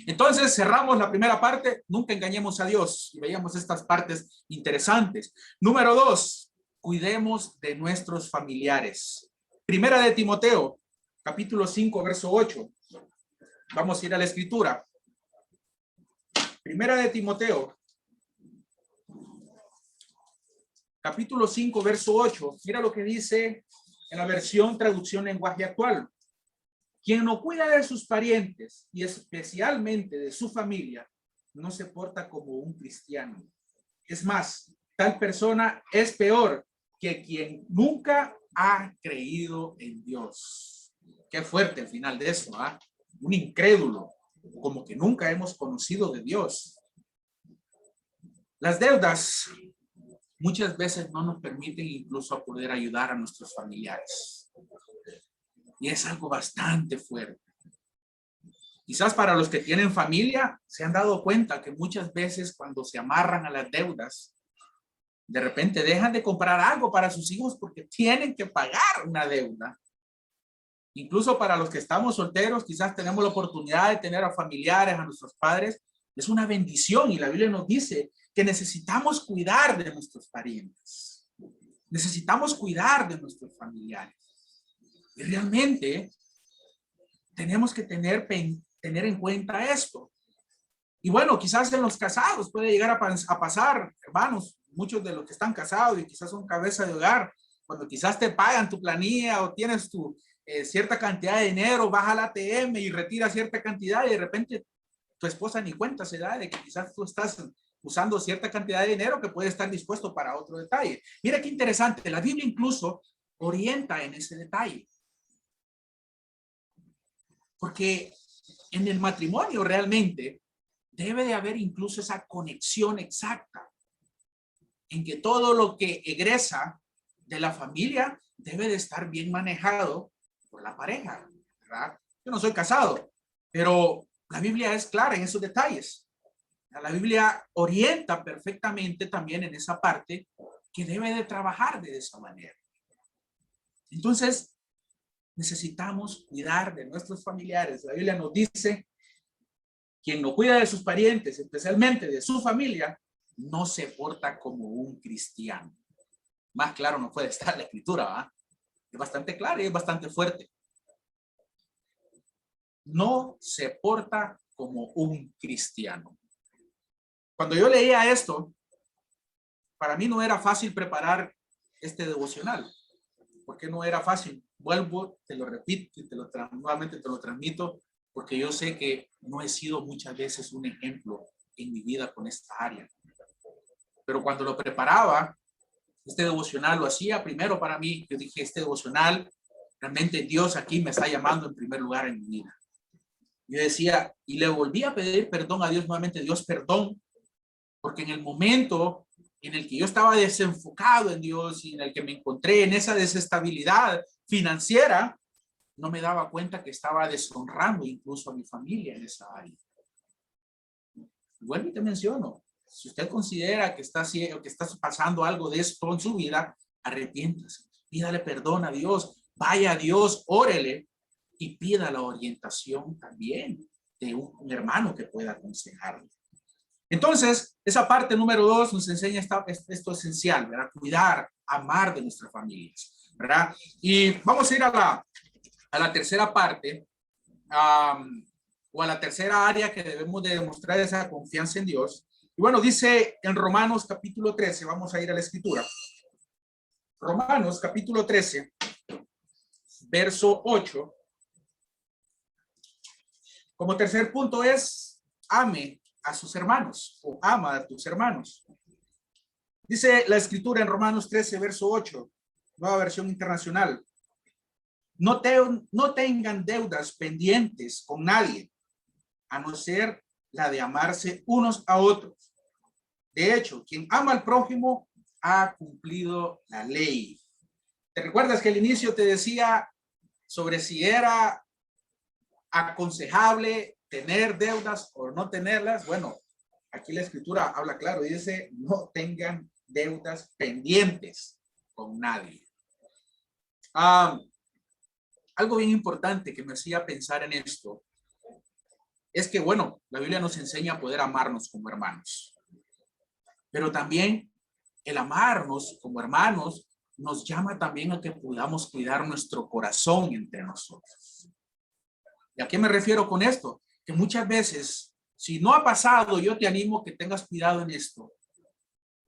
Entonces cerramos la primera parte, nunca engañemos a Dios, y veíamos estas partes interesantes. Número 2, cuidemos de nuestros familiares. Primera de Timoteo, capítulo 5, verso 8. Vamos a ir a la escritura. Primera de Timoteo, capítulo 5, verso 8. Mira lo que dice en la versión traducción lenguaje actual. Quien no cuida de sus parientes y especialmente de su familia, no se porta como un cristiano. Es más, tal persona es peor que quien nunca ha creído en Dios. Qué fuerte el final de eso, ¿ah? Un incrédulo, como que nunca hemos conocido de Dios. Las deudas muchas veces no nos permiten incluso poder ayudar a nuestros familiares. Y es algo bastante fuerte. Quizás para los que tienen familia se han dado cuenta que muchas veces cuando se amarran a las deudas, de repente dejan de comprar algo para sus hijos porque tienen que pagar una deuda. Incluso para los que estamos solteros, quizás tenemos la oportunidad de tener a familiares, a nuestros padres. Es una bendición y la Biblia nos dice que necesitamos cuidar de nuestros parientes. Necesitamos cuidar de nuestros familiares. Y realmente tenemos que tener en cuenta esto. Y bueno, quizás en los casados puede llegar a pasar, hermanos, muchos de los que están casados y quizás son cabeza de hogar, cuando quizás te pagan tu planilla o tienes tu cierta cantidad de dinero, vas al ATM y retira cierta cantidad y de repente tu esposa ni cuenta se da de que quizás tú estás usando cierta cantidad de dinero que puede estar dispuesto para otro detalle. Mira qué interesante, la Biblia incluso orienta en ese detalle. Porque en el matrimonio realmente debe de haber incluso esa conexión exacta en que todo lo que egresa de la familia debe de estar bien manejado por la pareja, ¿verdad? Yo no soy casado, pero la Biblia es clara en esos detalles. La Biblia orienta perfectamente también en esa parte que debe de trabajar de esa manera. Entonces, necesitamos cuidar de nuestros familiares. La Biblia nos dice, quien no cuida de sus parientes, especialmente de su familia, no se porta como un cristiano. Más claro no puede estar la escritura, ¿verdad? Es bastante clara y es bastante fuerte. No se porta como un cristiano. Cuando yo leía esto, para mí no era fácil preparar este devocional. Porque no era fácil. Vuelvo, te lo repito y nuevamente te lo transmito, porque yo sé que no he sido muchas veces un ejemplo en mi vida con esta área. Pero cuando lo preparaba, este devocional lo hacía primero para mí. Yo dije, este devocional, realmente Dios aquí me está llamando en primer lugar en mi vida. Yo decía, y le volví a pedir perdón a Dios nuevamente, Dios, perdón, porque en el momento en el que yo estaba desenfocado en Dios y en el que me encontré en esa desestabilidad financiera, no me daba cuenta que estaba deshonrando incluso a mi familia en esa área. Vuelvo y te menciono, si usted considera que está pasando algo de esto en su vida, arrepiéntase, pídale perdón a Dios, vaya a Dios, órele y pida la orientación también de un hermano que pueda aconsejarle. Entonces, esa parte número 2 nos enseña esto esencial, ¿verdad? Cuidar, amar de nuestras familias, ¿verdad? Y vamos a ir a la tercera parte, o a la tercera área que debemos de demostrar esa confianza en Dios. Y bueno, dice en Romanos capítulo 13, vamos a ir a la escritura. Romanos capítulo 13, verso 8. Como tercer punto es, ame a sus hermanos o ama a tus hermanos. Dice la escritura en Romanos 13, verso 8, nueva versión internacional. No tengan deudas pendientes con nadie, a no ser la de amarse unos a otros. De hecho, quien ama al prójimo ha cumplido la ley. ¿Te recuerdas que al inicio te decía sobre si era aconsejable tener deudas o no tenerlas? Bueno, aquí la escritura habla claro, dice, no tengan deudas pendientes con nadie. Algo bien importante que me hacía pensar en esto es que, bueno, la Biblia nos enseña a poder amarnos como hermanos, pero también el amarnos como hermanos nos llama también a que podamos cuidar nuestro corazón entre nosotros. ¿Y a qué me refiero con esto? Que muchas veces, si no ha pasado, yo te animo a que tengas cuidado en esto.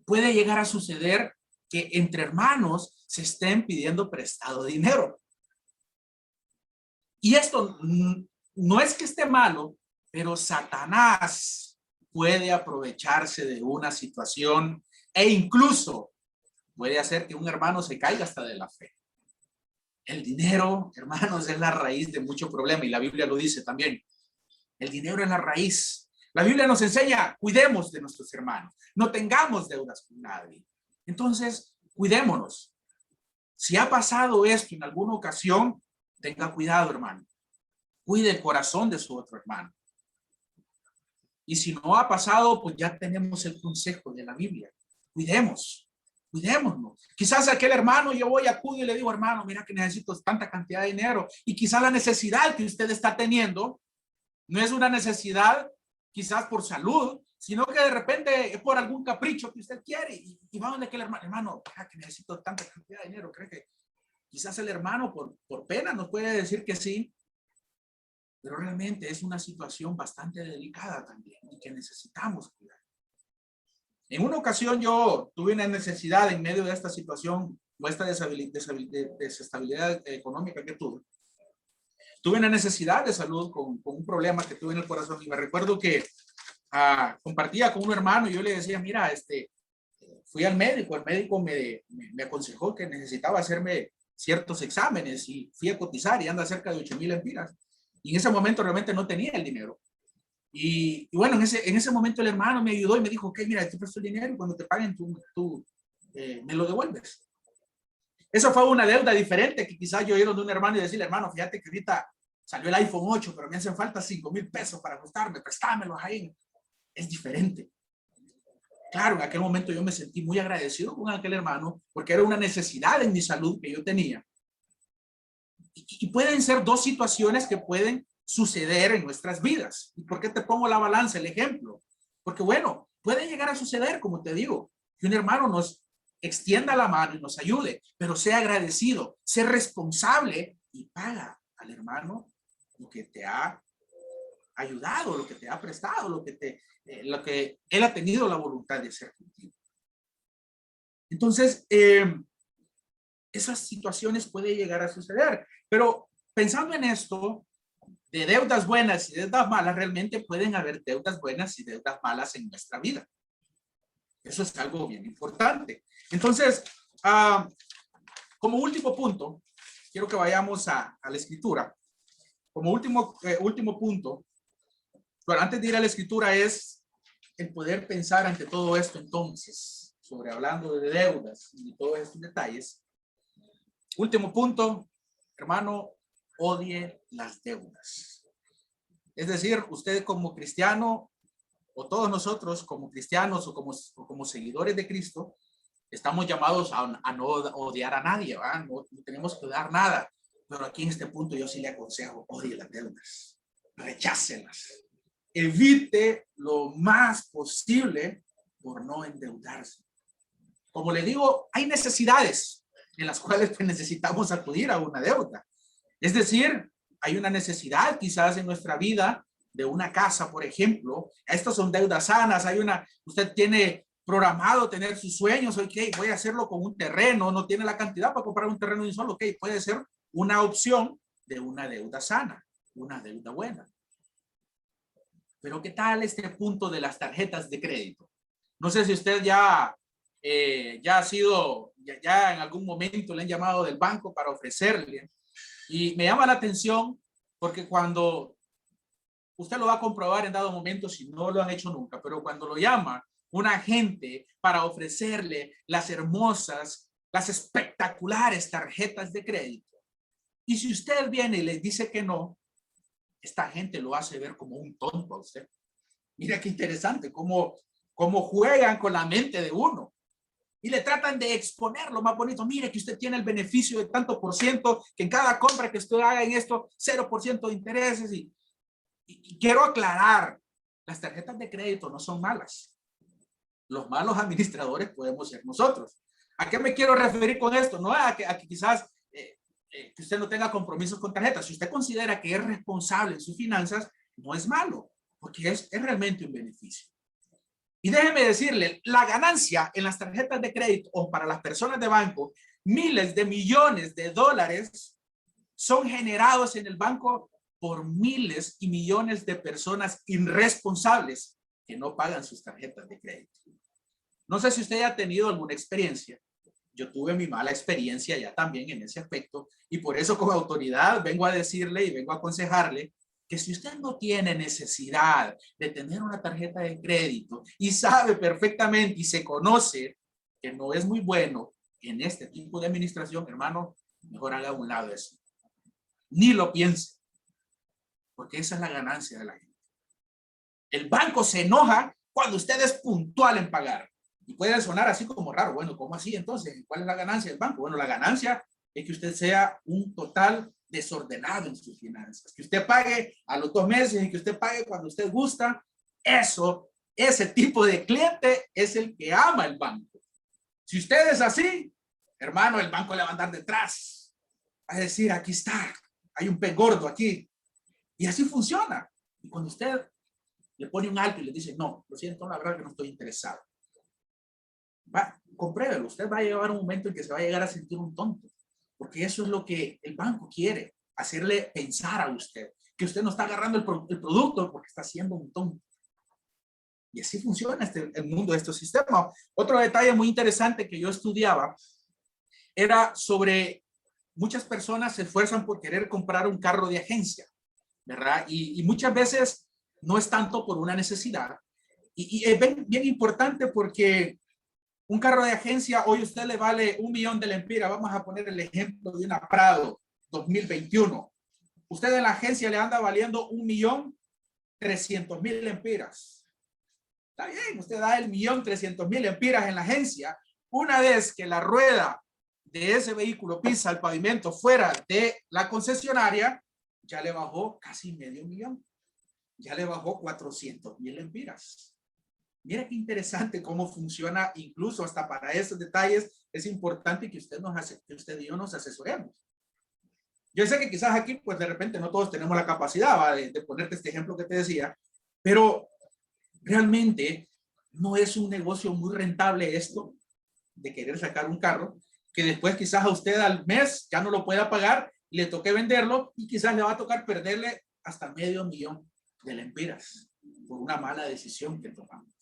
Puede llegar a suceder que entre hermanos se estén pidiendo prestado dinero. Y esto no es que esté malo, pero Satanás puede aprovecharse de una situación e incluso puede hacer que un hermano se caiga hasta de la fe. El dinero, hermanos, es la raíz de mucho problema y la Biblia lo dice también. El dinero es la raíz. La Biblia nos enseña, cuidemos de nuestros hermanos, no tengamos deudas con nadie. Entonces, cuidémonos. Si ha pasado esto en alguna ocasión, tenga cuidado, hermano. Cuide el corazón de su otro hermano. Y si no ha pasado, pues ya tenemos el consejo de la Biblia. Cuidémonos. Quizás aquel hermano, yo voy, acudo y le digo, hermano, mira que necesito tanta cantidad de dinero. Y quizás la necesidad que usted está teniendo no es una necesidad quizás por salud, sino que de repente es por algún capricho que usted quiere. Y va donde aquel hermano, que necesito tanta cantidad de dinero. Cree que quizás el hermano por pena nos puede decir que sí, pero realmente es una situación bastante delicada también y que necesitamos cuidar. En una ocasión yo tuve una necesidad en medio de esta situación o esta desestabilidad económica que tuve. Tuve una necesidad de salud con un problema que tuve en el corazón y me recuerdo que compartía con un hermano y yo le decía, mira, fui al médico, el médico me aconsejó que necesitaba hacerme ciertos exámenes y fui a cotizar y anda cerca de 8,000 empiras. Y en ese momento realmente no tenía el dinero. Y bueno, en ese momento el hermano me ayudó y me dijo, ok, mira, te presto el dinero y cuando te paguen tú me lo devuelves. Eso fue una deuda diferente que quizás yo ir donde un hermano y decirle, hermano, fíjate que ahorita salió el iPhone 8, pero me hacen falta 5,000 pesos para ajustarme, préstámelos ahí. Es diferente. Claro, en aquel momento yo me sentí muy agradecido con aquel hermano porque era una necesidad en mi salud que yo tenía. Y pueden ser dos situaciones que pueden suceder en nuestras vidas. ¿Y por qué te pongo la balanza, el ejemplo? Porque bueno, puede llegar a suceder, como te digo, que un hermano nos extienda la mano y nos ayude, pero sea agradecido, sea responsable y paga al hermano lo que te ha ayudado, lo que te ha prestado, lo que él ha tenido la voluntad de hacer contigo. Entonces, esas situaciones pueden llegar a suceder, pero pensando en esto, de deudas buenas y deudas malas, realmente pueden haber deudas buenas y deudas malas en nuestra vida. Eso es algo bien importante. Entonces, como último punto, quiero que vayamos a la escritura. Como último punto, pero antes de ir a la escritura es el poder pensar ante todo esto entonces, sobre hablando de deudas y todos estos detalles. Último punto, hermano, odie las deudas. Es decir, usted como cristiano, o todos nosotros como cristianos o como seguidores de Cristo, estamos llamados a no odiar a nadie, ¿verdad? No tenemos que odiar nada. Pero aquí en este punto yo sí le aconsejo, odie las deudas, rechácelas. Evite lo más posible por no endeudarse. Como le digo, hay necesidades en las cuales pues, necesitamos acudir a una deuda. Es decir, hay una necesidad quizás en nuestra vida de una casa, por ejemplo. Estas son deudas sanas. Usted tiene programado tener sus sueños. Ok, voy a hacerlo con un terreno. No tiene la cantidad para comprar un terreno de un solo. Ok, puede ser una opción de una deuda sana, una deuda buena. Pero ¿qué tal este punto de las tarjetas de crédito? No sé si usted ya ha sido, ya en algún momento le han llamado del banco para ofrecerle. Y me llama la atención porque cuando usted lo va a comprobar en dado momento si no lo han hecho nunca, pero cuando lo llama un agente para ofrecerle las hermosas, las espectaculares tarjetas de crédito, y si usted viene y le dice que no, esta gente lo hace ver como un tonto a usted. Mira qué interesante cómo juegan con la mente de uno y le tratan de exponer lo más bonito. Mire que usted tiene el beneficio de tanto por ciento, que en cada compra que usted haga en esto, 0% de intereses. Y quiero aclarar, las tarjetas de crédito no son malas. Los malos administradores podemos ser nosotros. ¿A qué me quiero referir con esto? No a que quizás que usted no tenga compromisos con tarjetas. Si usted considera que es responsable en sus finanzas, no es malo, porque es realmente un beneficio. Y déjeme decirle, la ganancia en las tarjetas de crédito o para las personas de banco, miles de millones de dólares son generados en el banco por miles y millones de personas irresponsables que no pagan sus tarjetas de crédito. No sé si usted ha tenido alguna experiencia. Yo tuve mi mala experiencia ya también en ese aspecto y por eso con autoridad vengo a decirle y vengo a aconsejarle que si usted no tiene necesidad de tener una tarjeta de crédito y sabe perfectamente y se conoce que no es muy bueno en este tipo de administración, hermano, mejor haga a un lado eso. Ni lo piense, porque esa es la ganancia de la gente. El banco se enoja cuando usted es puntual en pagar. Y puede sonar así como raro. Bueno, ¿cómo así entonces? ¿Cuál es la ganancia del banco? Bueno, la ganancia es que usted sea un total desordenado en sus finanzas, que usted pague a los 2 meses y que usted pague cuando usted gusta. Ese tipo de cliente es el que ama el banco. Si usted es así, hermano, el banco le va a andar detrás, va a decir, aquí está, hay un pez gordo aquí, y así funciona. Y cuando usted le pone un alto y le dice, no, lo siento, la verdad que no estoy interesado, compruébelo, usted va a llegar a un momento en que se va a llegar a sentir un tonto. Porque eso es lo que el banco quiere, hacerle pensar a usted, que usted no está agarrando el producto porque está haciendo un tonto. Y así funciona el mundo de estos sistemas. Otro detalle muy interesante que yo estudiaba era sobre muchas personas se esfuerzan por querer comprar un carro de agencia, ¿verdad? Y muchas veces no es tanto por una necesidad. Y es bien importante porque un carro de agencia, hoy usted le vale 1.000.000 de lempiras. Vamos a poner el ejemplo de una Prado 2021. Usted en la agencia le anda valiendo 1.300.000 lempiras. Está bien, usted da el 1.300.000 lempiras en la agencia. Una vez que la rueda de ese vehículo pisa el pavimento fuera de la concesionaria, ya le bajó casi $500.000. Ya le bajó 400.000 lempiras. Mira qué interesante cómo funciona, incluso hasta para esos detalles es importante que usted y yo nos asesoremos. Yo sé que quizás aquí, pues de repente no todos tenemos la capacidad de ponerte este ejemplo que te decía, pero realmente no es un negocio muy rentable esto de querer sacar un carro que después quizás a usted al mes ya no lo pueda pagar, le toque venderlo y quizás le va a tocar perderle hasta $500.000 de lempiras por una mala decisión que tomamos.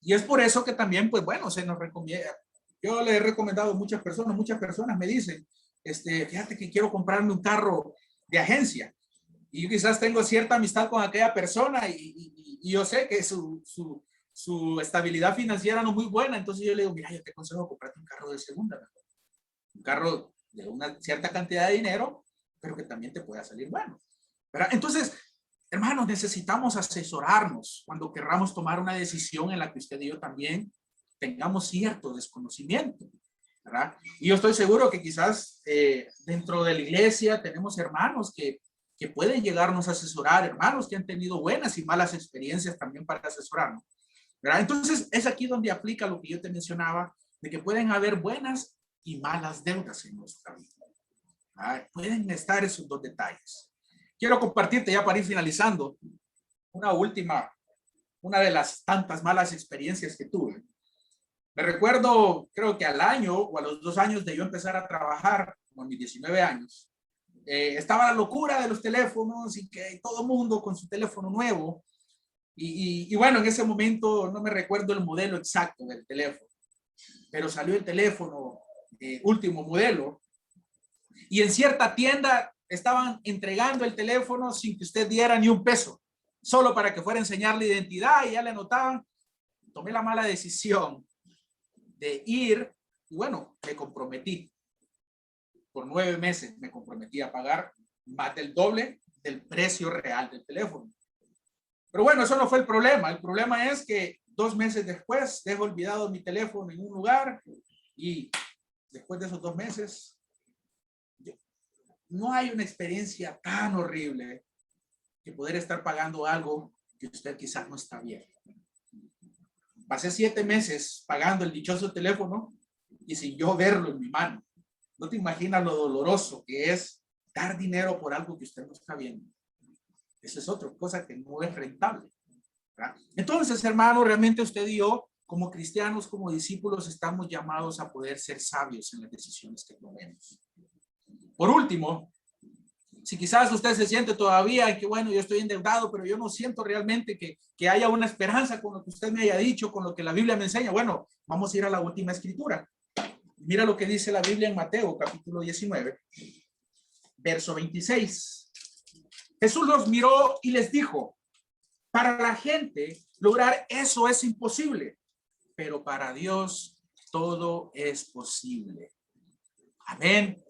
Y es por eso que también, pues bueno, se nos recomienda. Yo le he recomendado a muchas personas me dicen, fíjate que quiero comprarme un carro de agencia. Y yo quizás tengo cierta amistad con aquella persona y yo sé que su estabilidad financiera no es muy buena. Entonces yo le digo, mira, yo te aconsejo comprarte un carro de segunda, ¿verdad? Un carro de una cierta cantidad de dinero, pero que también te pueda salir bueno, ¿verdad? Entonces, hermanos, necesitamos asesorarnos cuando querramos tomar una decisión en la que usted y yo también tengamos cierto desconocimiento, ¿verdad? Y yo estoy seguro que quizás dentro de la iglesia tenemos hermanos que pueden llegarnos a asesorar, hermanos que han tenido buenas y malas experiencias también para asesorarnos, ¿verdad? Entonces, es aquí donde aplica lo que yo te mencionaba, de que pueden haber buenas y malas deudas en nuestra vida, ¿verdad? Pueden estar esos dos detalles. Quiero compartirte ya para ir finalizando una de las tantas malas experiencias que tuve. Me recuerdo, creo que al año o a los 2 años de yo empezar a trabajar, como a mis 19 años, estaba la locura de los teléfonos y que todo mundo con su teléfono nuevo. Y bueno, en ese momento no me recuerdo el modelo exacto del teléfono, pero salió el teléfono último modelo y en cierta tienda estaban entregando el teléfono sin que usted diera ni un peso, solo para que fuera a enseñar la identidad y ya le anotaban. Tomé la mala decisión de ir y bueno, me comprometí. Por 9 meses me comprometí a pagar más del doble del precio real del teléfono. Pero bueno, eso no fue el problema. El problema es que 2 meses después dejo olvidado mi teléfono en un lugar y después de esos 2 meses no hay una experiencia tan horrible que poder estar pagando algo que usted quizás no está bien. Pasé 7 meses pagando el dichoso teléfono y sin yo verlo en mi mano. No te imaginas lo doloroso que es dar dinero por algo que usted no está viendo. Esa es otra cosa que no es rentable, ¿verdad? Entonces, hermano, realmente usted y yo, como cristianos, como discípulos, estamos llamados a poder ser sabios en las decisiones que tomemos. Por último, si quizás usted se siente todavía que, bueno, yo estoy endeudado, pero yo no siento realmente que haya una esperanza con lo que usted me haya dicho, con lo que la Biblia me enseña, bueno, vamos a ir a la última escritura. Mira lo que dice la Biblia en Mateo, capítulo 19, verso 26. Jesús los miró y les dijo, para la gente lograr eso es imposible, pero para Dios todo es posible. Amén.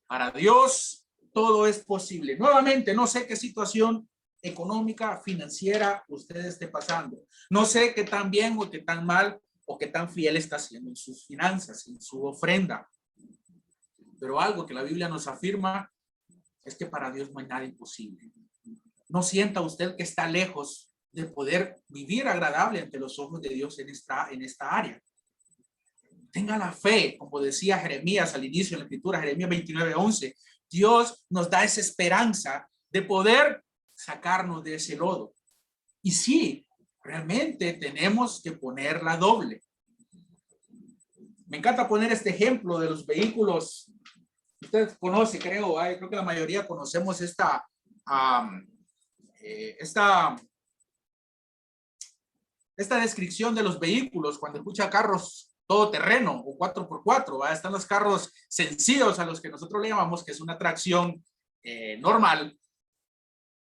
Para Dios todo es posible. Nuevamente, no sé qué situación económica, financiera usted esté pasando. No sé qué tan bien o qué tan mal o qué tan fiel está haciendo en sus finanzas, en su ofrenda. Pero algo que la Biblia nos afirma es que para Dios no hay nada imposible. No sienta usted que está lejos de poder vivir agradable ante los ojos de Dios en esta área. Tenga la fe, como decía Jeremías al inicio de la escritura, Jeremías 29:11. Dios nos da esa esperanza de poder sacarnos de ese lodo. Y sí, realmente tenemos que ponerla doble. Me encanta poner este ejemplo de los vehículos. Usted conoce, creo que la mayoría conocemos esta descripción de los vehículos cuando escucha carros todoterreno o 4x4, ¿va? Están los carros sencillos a los que nosotros le llamamos, que es una tracción normal.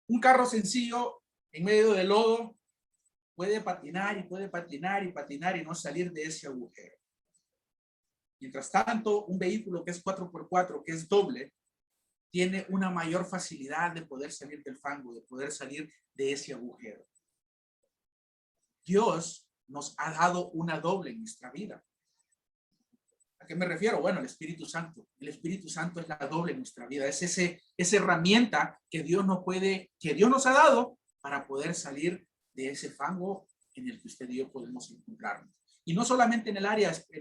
Un carro sencillo en medio del lodo puede patinar y puede patinar y patinar y no salir de ese agujero. Mientras tanto, un vehículo que es 4x4, que es doble, tiene una mayor facilidad de poder salir del fango, de poder salir de ese agujero. Dios nos ha dado una doble en nuestra vida. ¿A qué me refiero? Bueno, el Espíritu Santo. El Espíritu Santo es la doble en nuestra vida. Es esa herramienta que Dios nos ha dado para poder salir de ese fango en el que usted y yo podemos encontrarnos. Y no solamente en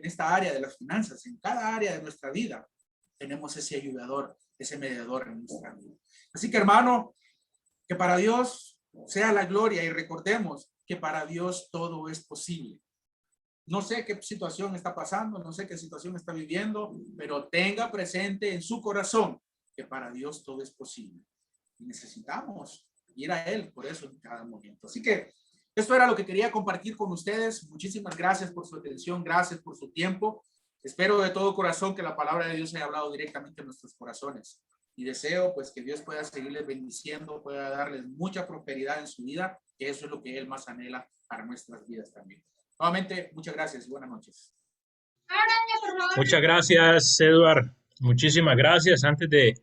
esta área de las finanzas, en cada área de nuestra vida tenemos ese ayudador, ese mediador en nuestra vida. Así que, hermano, que para Dios sea la gloria y recordemos que para Dios todo es posible. No sé qué situación está pasando, no sé qué situación está viviendo, pero tenga presente en su corazón que para Dios todo es posible. Y necesitamos ir a Él por eso en cada momento. Así que esto era lo que quería compartir con ustedes. Muchísimas gracias por su atención, gracias por su tiempo. Espero de todo corazón que la palabra de Dios haya hablado directamente en nuestros corazones. Y deseo pues que Dios pueda seguirles bendiciendo, pueda darles mucha prosperidad en su vida, que eso es lo que Él más anhela para nuestras vidas también. Nuevamente, muchas gracias y buenas noches. Muchas gracias, Eduard. Muchísimas gracias. Antes de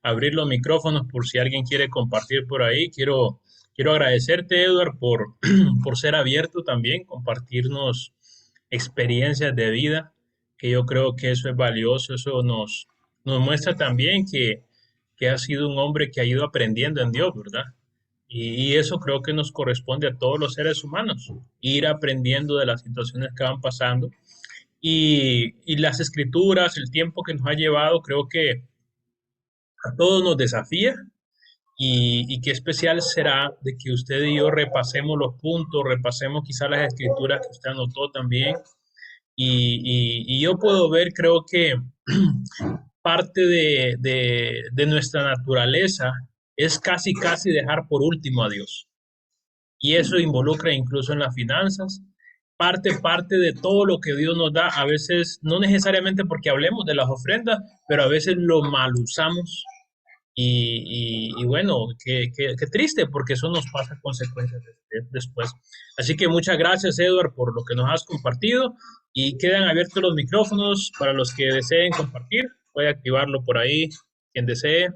abrir los micrófonos, por si alguien quiere compartir por ahí, quiero agradecerte, Eduard, por ser abierto también, compartirnos experiencias de vida, que yo creo que eso es valioso, eso nos muestra también que has sido un hombre que ha ido aprendiendo en Dios, ¿verdad? Y eso creo que nos corresponde a todos los seres humanos, ir aprendiendo de las situaciones que van pasando. Y las escrituras, el tiempo que nos ha llevado, creo que a todos nos desafía y qué especial será de que usted y yo repasemos los puntos, repasemos quizás las escrituras que usted anotó también. Y yo puedo ver, creo que parte de nuestra naturaleza es casi dejar por último a Dios. Y eso involucra incluso en las finanzas. Parte de todo lo que Dios nos da, a veces, no necesariamente porque hablemos de las ofrendas, pero a veces lo mal usamos. Y bueno, qué triste, porque eso nos pasa consecuencias después. Así que muchas gracias, Edward, por lo que nos has compartido. Y quedan abiertos los micrófonos para los que deseen compartir. Puede activarlo por ahí, quien desee.